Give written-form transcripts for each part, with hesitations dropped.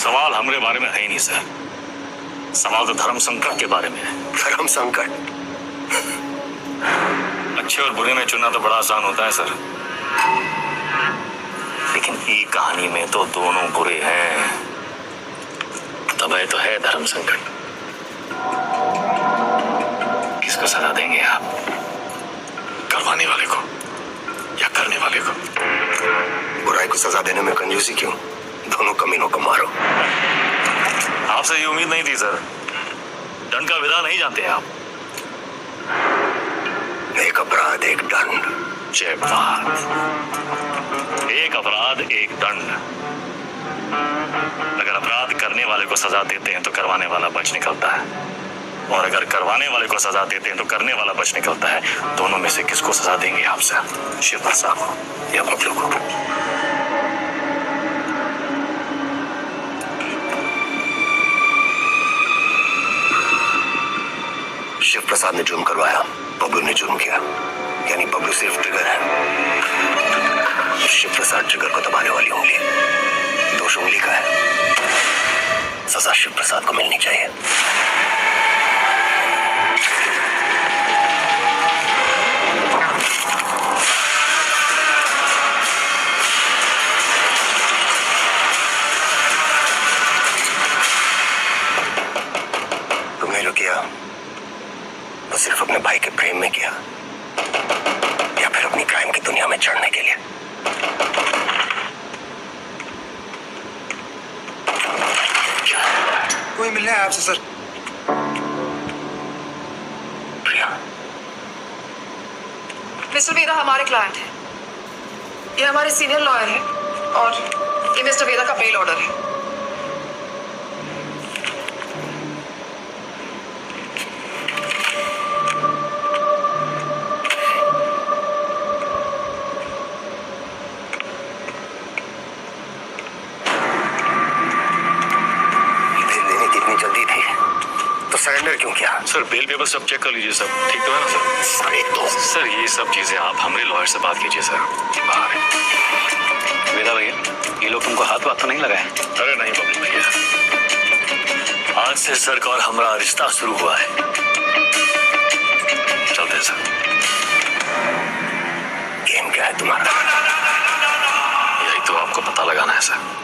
सवाल हमारे बारे में है ही नहीं सर। सवाल तो धर्म संकट के बारे में है। धर्म संकट? अच्छे और बुरे में चुनना तो बड़ा आसान होता है सर, लेकिन ये कहानी में तो दोनों बुरे हैं, तब तो है धर्म संकट। किसको सजा देंगे आप? करवाने वाले को या करने वाले को? बुराई को सजा देने में कंजूसी क्यों? दोनों कमीनों को मारो। आपसे ये उम्मीद नहीं थी सर। दंड का विधा नहीं जानते आप। एक अपराध एक दंड। जय बात। एक अपराध एक दंड। अगर अपराध करने वाले को सजा देते हैं तो करवाने वाला बच निकलता है, और अगर करवाने वाले को सजा देते हैं तो करने वाला बच निकलता है। दोनों में से किसको सजा देंगे आप सर? शिव प्रसाद को या बबलू को? शिव प्रसाद ने जुर्म करवाया, बबलू ने जुर्म किया, यानी बबलू सिर्फ ट्रिगर है। शिव प्रसाद ट्रिगर को दबाने वाली उंगली, दोष उंगली का है। सजा शिव प्रसाद को मिलनी चाहिए। तुमने जो किया वो सिर्फ अपने भाई के प्रेम में किया, या फिर अपनी क्राइम की दुनिया में चढ़ने के लिए? कोई मिलना है आपसे सर। प्रिया, मिस्टर वेदा हमारे क्लाइंट है। ये हमारे सीनियर लॉयर है और ये मिस्टर वेदा का बेल ऑर्डर है। सरेंडर क्यों किया? सर बेल पेपर सब चेक कर लीजिए, सब ठीक तो है ना सर? सारे तो सर ये सब चीजें आप हमारे लॉयर से बात कीजिए सर। बाहर है। वेदा भैया, ये लोग तुमको हाथ तो नहीं लगाए? अरे नहीं बबलू भैया, आज से सर का और हमारा रिश्ता शुरू हुआ है। चलते हैं सर। गेम क्या है तुम्हारा? यही तो आपको पता लगाना है सर।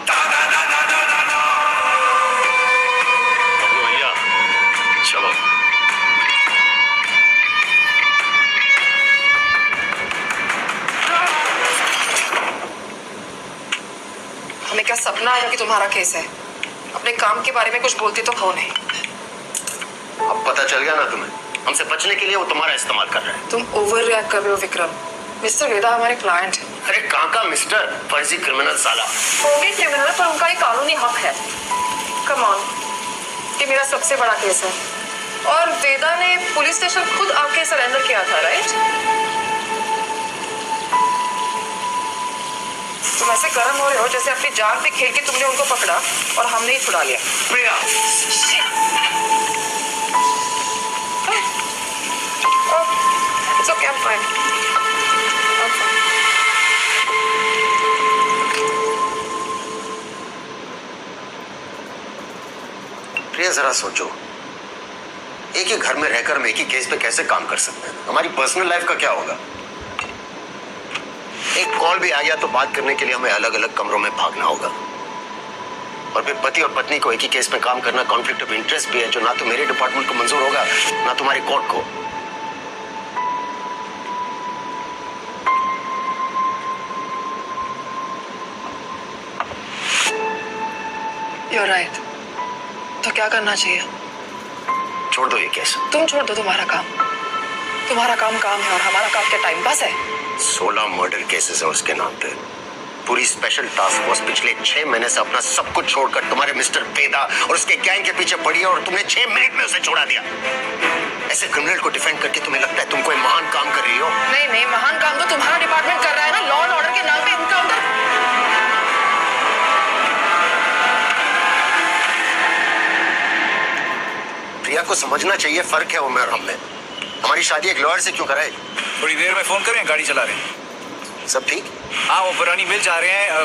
चलो। हमें क्या सपना आया कि तुम्हारा केस है? अपने काम के बारे में कुछ बोलती तो कौन है? अब पता चल गया ना तुम्हें? हमसे बचने के लिए वो तुम्हारा इस्तेमाल कर रहे हैं। तुम ओवर रिएक्ट कर रहे हो विक्रम। मिस्टर वेदा हमारे क्लाइंट है। अरे कहाँ का मिस्टर? फर्जी क्रिमिनल साला। होंगे क्रिमिनल, पर उनका एक कानूनी हक है। कम ऑन, ये मेरा सबसे बड़ा केस है और वेदा ने पुलिस स्टेशन खुद आके सरेंडर किया था, राइट? तुम ऐसे गर्म हो रहे हो जैसे अपनी जान पे खेल के तुमने उनको पकड़ा और हमने ही छुड़ा लिया। प्रिया, It's okay, I'm fine. I'm fine. प्रिया जरा सोचो, एक ही घर में रहकर हम एक ही केस पे कैसे काम कर सकते हैं? हमारी पर्सनल लाइफ का क्या होगा? एक कॉल भी आ गया तो बात करने के लिए हमें अलग अलग कमरों में भागना होगा, और फिर पति और पत्नी को एक ही केस में काम करना कॉन्फ्लिक्ट ऑफ इंटरेस्ट भी है, जो ना तो मेरे डिपार्टमेंट को मंजूर होगा ना तुम्हारी कोर्ट को। You're right. तो क्या करना चाहिए? छोड़ दो ये केस। तुम छोड़ दो तुम्हारा काम। तुम्हारा काम काम है और हमारा काम क्या टाइम पास है? 16 मर्डर केसेस है उसके नाम पे। पूरी स्पेशल टास्क फोर्स पिछले 6 महीने से अपना सब कुछ छोड़कर तुम्हारे मिस्टर वेदा और उसके गैंग के पीछे पड़ी है, और तुमने 6 मिनट में उसे छोड़ा दिया। ऐसे क्रिमिनल को डिफेंड करके तुम्हें लगता है तुम कोई महान काम कर रही हो? नहीं नहीं, महान काम तो तुम्हारा डिपार्टमेंट कर रहा है ना, लॉ एंड ऑर्डर के नाम पे इनकाउंटर। प्रिया को समझना चाहिए फर्क है उम्र और हम में। हमारी शादी एक लॉयर से क्यों कराए? थोड़ी देर में फोन करें, गाड़ी चला रहे हैं। सब ठीक? हाँ, वो पुरानी मिल जा रहे हैं,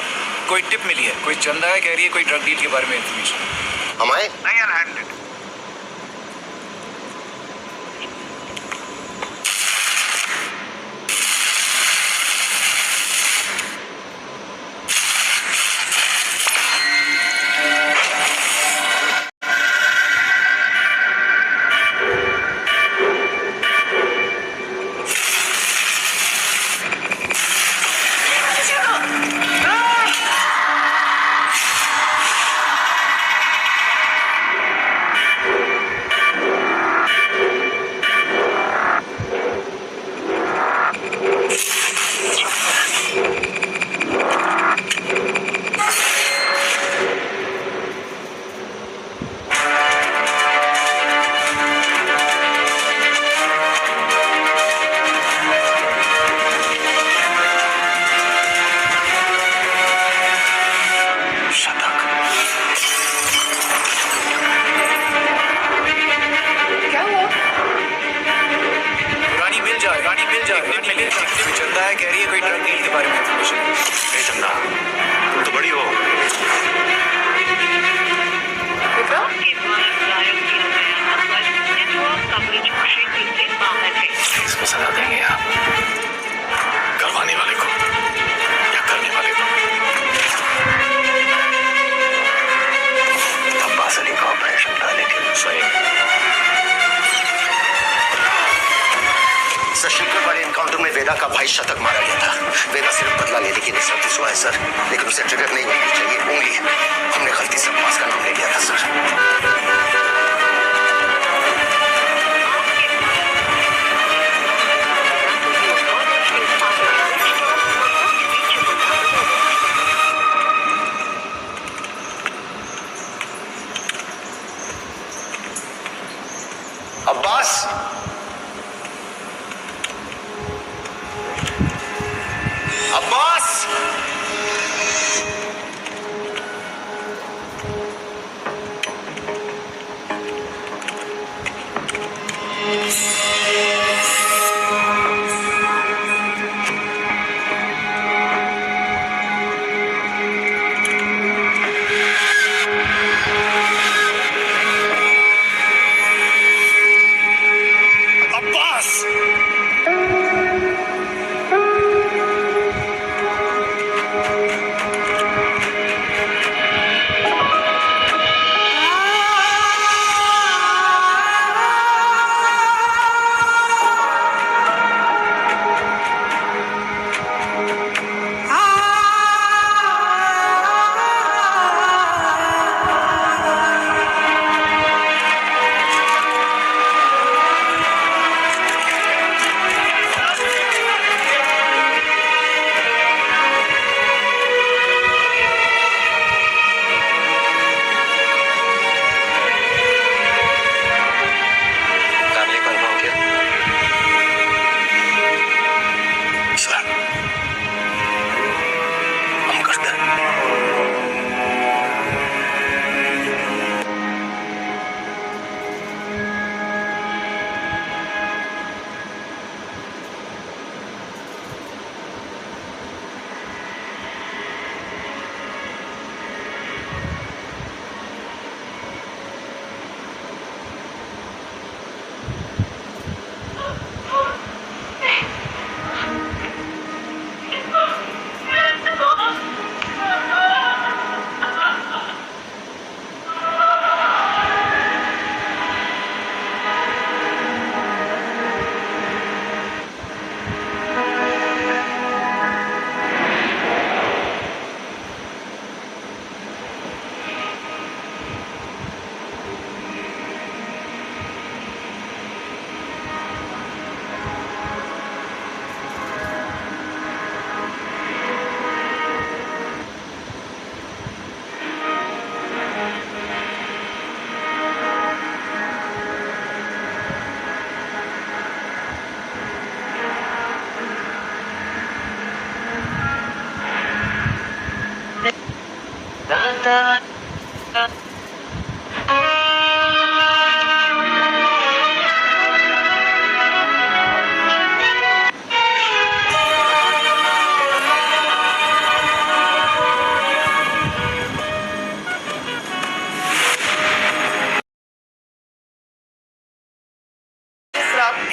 कोई टिप मिली है, कोई चंदा है, कह रही है कोई ड्रग डील के बारे में इन्फॉर्मेशन। हमारे नहीं अनहैंडेड। क्या हुआ? रानी मिल जाए, रानी मिल जाए, रानी मिल जाए। कोई चंदा है, कह रही है कोई ड्रग डील के बारे में इन्फॉर्मेशन। ए चंदा, तुम तो बड़ी हो। विक्रम, इसको सजा देंगे आप, करवाने वाले को या करने वाले को। अब्बास अली का ऑपरेशन था, लेकिन सही सर, शिवकर वाले एनकाउंटर में वेदा का भाई शतक मारा गया था। वेदा सिर्फ बदला लेने की निस्बत हुआ है सर, लेकिन उसे ट्रिगर नहीं होनी चाहिए उंगली। हमने गलती से अब्बास का नाम ले लिया था सर। अब्बास, अब्बास,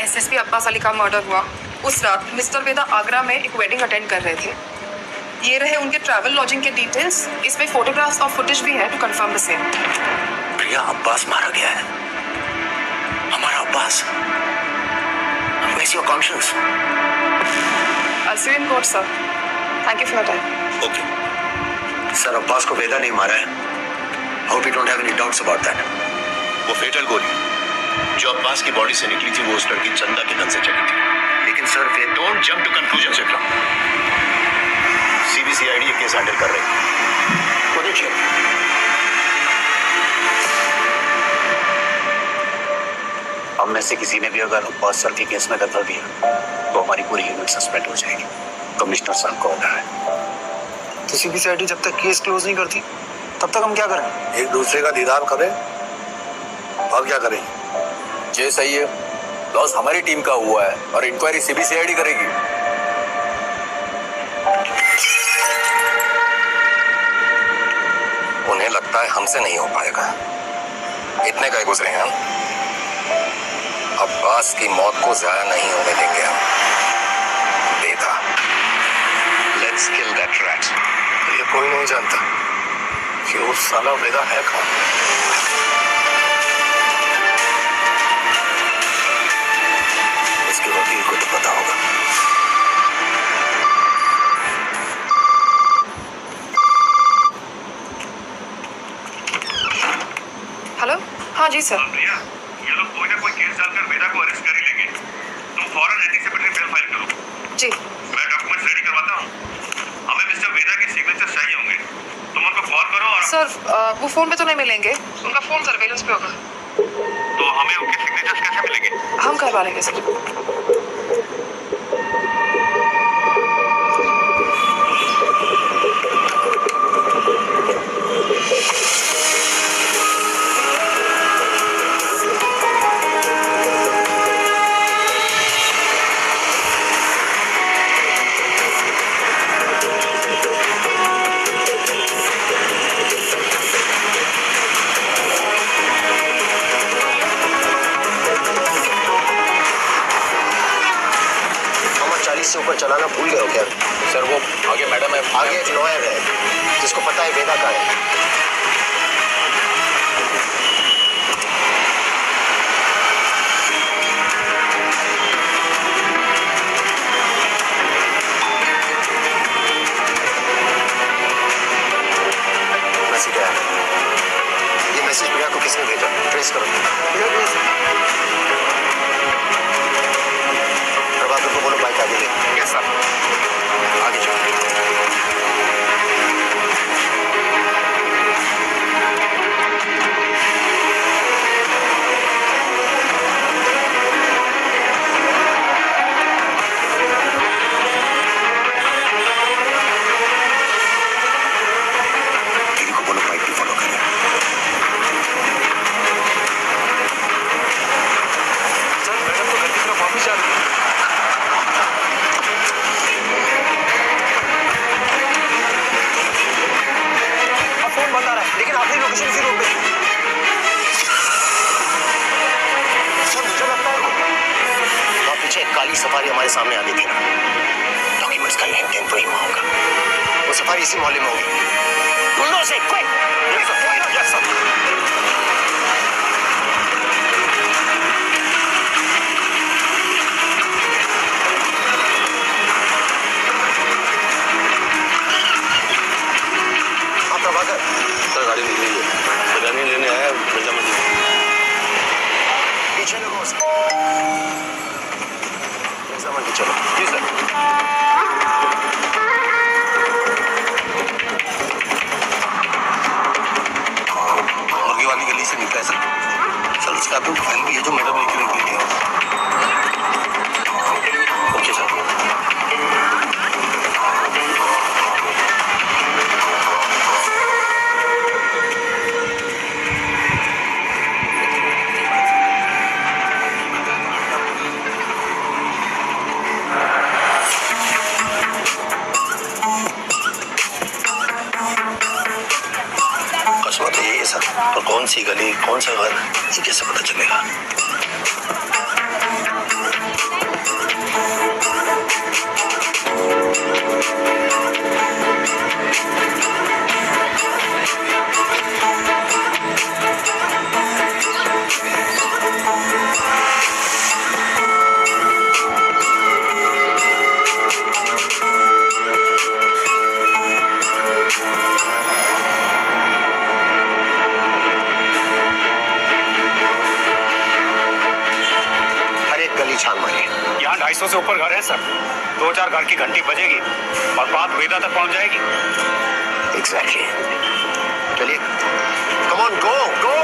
एसएसपी अब्बास अली का मर्डर हुआ उस रात मिस्टर वेदा आगरा में एक वेडिंग अटेंड कर रहे थे। ये रहे उनके ट्रैवल लॉजिंग के डिटेल्स। इसमें फोटोग्राफ्स और फुटेज भी है टू कंफर्म द सेम। प्रिया, अब्बास मारा गया है। हमारा Abbas. Where's your conscience? I'll see you in court, sir. Thank you for your time. Okay. Sir, Abbas को वेदा नहीं मारा है। Hope you don't have any doubts about that. वो फेटल गोली जो अब्बास की बॉडी से निकली थी वो उस लड़की चंदा के गन से चली थी। लेकिन sir, we don't jump to conclusion Vikram. CBCID ये केस हैंडल कर रही है। पोटेंशियल। हम में से किसी ने भी अगर अब्बास सर के केस में दखल दिया तो हमारी पूरी यूनिट सस्पेंड हो जाएगी। कमिश्नर साहब का ऑर्डर है। तो सीबीसीआईडी जब तक केस क्लोज नहीं करती तब तक हम क्या करें? एक दूसरे का दीदार करें और क्या करें। ये सही है। लॉस हमारी टीम का हुआ है और इंक्वायरी सीबीसीआईडी करेगी। उन्हें लगता है हमसे नहीं हो पाएगा। इतने का गुजरे हैं हम। अब्बास की मौत को जाया नहीं होने देंगे हम। वेदा, लेट्स किल दैट रैट। ये कोई नहीं जानता कि वो साला वेदा है कौन। इसके वकील को तो पता होगा। हेलो, हाँ जी सर। प्रिया, ये लोग कोई ना कोई केस डालकर वेदा को अरेस्ट कर ही लेंगे। तुम फौरन एंटीसिपेटरी बेल फाइल करो। जी। मैं डॉक्यूमेंट्स रेडी करवाता हूँ। हमें मिस्टर वेदा के सिग्नेचर चाहिए होंगे। तुम उनको कॉल करो और सर वो फोन पे तो नहीं मिलेंगे, उनका फोन सर्वेलेंस पे होगा। तो हमें उनके सिग्नेचर्स कैसे मिलेंगे? हम करवा लेंगे सर। से ऊपर चलाना भूल गए हो क्या? सर वो आगे मैडम है। आगे एक लॉयर है जिसको पता है वेदा का है। मैसेज आया। ये मैसेज प्रिया को किसने भेजा? ट्रेस करो। प्रभाकर को बोलो बाइक आगे ले। Yes sir. आगे चलो। दीदी को बोलो बाइक भी फॉलो करें। सर मैडम तो घर की तरफ वापस जा रही है। फोन बंद आ रहा है लेकिन आपकी लोकेशन इसी रोड पे। सर मुझे लगता है वहाँ पीछे एक काली सफारी हमारे सामने आ गई थी ना। डॉक्यूमेंट्स का लेन देन वही वहाँ होगा। वो सफारी इसी मोहल्ले में होगी। ढूंढो उसे, क्विक। Yes sir. हाँ प्रभाकर, सर गाड़ी निकली है। गाड़ी लेने आया मिर्जा मंडी। पीछे लोगों से मिर्जा मंडी चलो। जी सर। मुर्गी वाली गली से निकला है सर। सर उसका तो फाइल भी है जो मैडम लेके निकली है। Okay sir. कस्मा तो यही है सर। और कौन सी गली कौन सा घर ये कैसे पता चलेगा? हर एक गली छान मारिए। यहाँ 250 से ऊपर घर है सर। 2-4 घर की घंटी बजेगी और बात वेदा तक पहुंच जाएगी। एग्जैक्टली। चलिए, कम ऑन, गो गो।